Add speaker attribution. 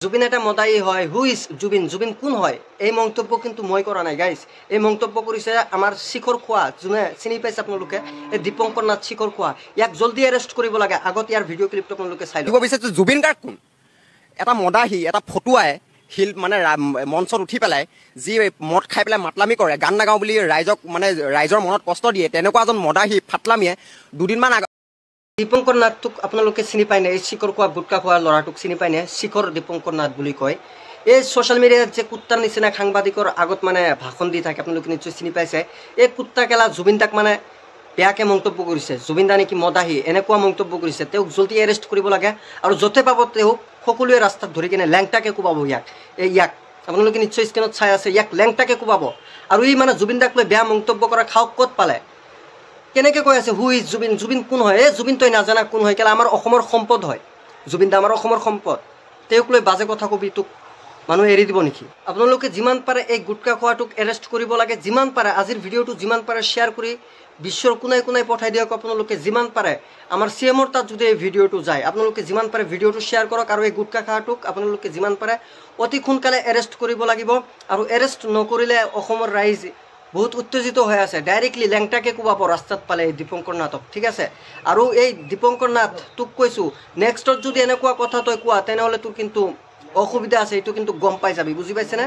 Speaker 1: জুবিন এটা মদাই হয়। Who is Zubeen? Zubeen কোন হয়? এই মন্তব্য কিন্তু মই কৰা নাই গাইজ। এই মন্তব্য কৰিছে আমাৰ শিখৰ খোৱা, যোনে চিনি পাইছে আপোনালোকে, এই দীপঙ্কৰ নাথ শিখৰ খোৱা। ইয়াক জলদি এৰেষ্ট কৰিব লাগে। আগত ইয়াৰ ভিডিঅ' ক্লিপটো আপোনালোকে চাই ল'ব।
Speaker 2: বিচাৰিছে জুবিন গাৰ্গ কোন? এটা মদাহী, এটা ফটুৱাই শিল মানে মঞ্চত উঠি পেলাই যি মদ খাই পেলাই মাতলামি কৰে, গান নাগাওঁ বুলি ৰাইজক মানে ৰাইজৰ মনত কষ্ট দিয়ে, তেনেকুৱা এজন মদাহী ফাটলামিয়ে দুদিনমান আগত
Speaker 1: দীপঙ্কৰ নাথটোক আপোনালোকে চিনি পায়নে? এই শিখৰ খোৱা গুটকা খোৱা ল'ৰাটোক চিনি পায়নে? শিখৰ দীপঙ্কৰ নাথ বুলি কয়। এই ছ'চিয়েল মিডিয়াত যে কুত্তাৰ নিচিনা সাংবাদিকৰ আগত মানে ভাষণ দি থাকে, আপোনালোকে নিশ্চয় চিনি পাইছে। এই কুত্তা কেলা জুবিন দাক মানে বেয়াকৈ মন্তব্য কৰিছে। জুবিন দা নেকি মদাহী, এনেকুৱা মন্তব্য কৰিছে। তেওঁক জলদি এৰেষ্ট কৰিব লাগে আৰু য'তে পাব তেওঁক সকলোৱে ৰাস্তাত ধৰি কিনে লেংটাকে কোবাব। ইয়াক আপোনালোকে নিশ্চয় স্ক্ৰীণত চাই আছে। ইয়াক লেংটাকে কোবাব। আৰু ই মানে জুবিন দাক লৈ বেয়া মন্তব্য কৰা খাওক ক'ত পালে? কেনেকৈ কৈ আছে হু ইজ জুবিন? জুবিন কোন হয়? এই জুবিন তই নাজানা কোন হয়? কেলা আমাৰ অসমৰ সম্পদ হয় জুবিন দা, আমাৰ অসমৰ সম্পদ। তেওঁক লৈ বাজে কথা কবি, তোক মানুহে এৰি দিব নেকি? আপোনালোকে যিমান পাৰে এই গুটকা খোৱাটোক এৰেষ্ট কৰিব লাগে। যিমান পাৰে আজিৰ ভিডিঅ'টো যিমান পাৰে শ্বেয়াৰ কৰি বিশ্বৰ কোনাই কোনাই পঠাই দিয়ক। আপোনালোকে যিমান পাৰে আমাৰ CM-ৰ তাত যদি এই ভিডিঅ'টো যায়, আপোনালোকে যিমান পাৰে ভিডিঅ'টো শ্বেয়াৰ কৰক। আৰু এই গুটকা খোৱাটোক আপোনালোকে যিমান পাৰে অতি সোনকালে এৰেষ্ট কৰিব লাগিব। আৰু এৰেষ্ট নকৰিলে অসমৰ ৰাইজ বহুত উত্তেজিত হৈ আছে। ডাইৰেক্টলি লেংটাকে কোবাব ৰাস্তাত পালে এই দীপঙ্কৰ নাথক, ঠিক আছে? আৰু এই দীপঙ্কৰ নাথ তোক কৈছোঁ, নেক্সটত যদি এনেকুৱা কথা তই কোৱা তেনেহ'লে তোৰ কিন্তু অসুবিধা আছে। এইটো কিন্তু গম পাই যাবি, বুজি পাইছেনে?